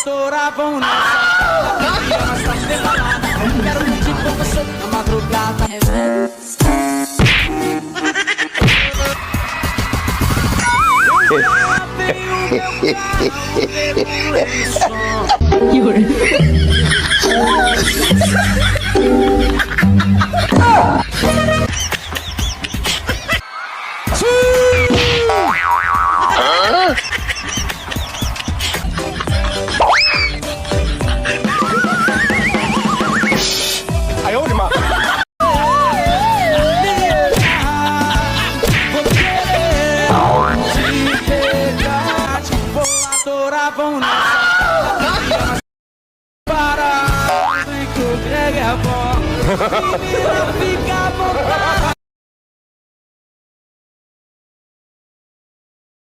Adoravam nossa quero pedir com você na madrugada. Adoravam nossa para que o Greg é bom.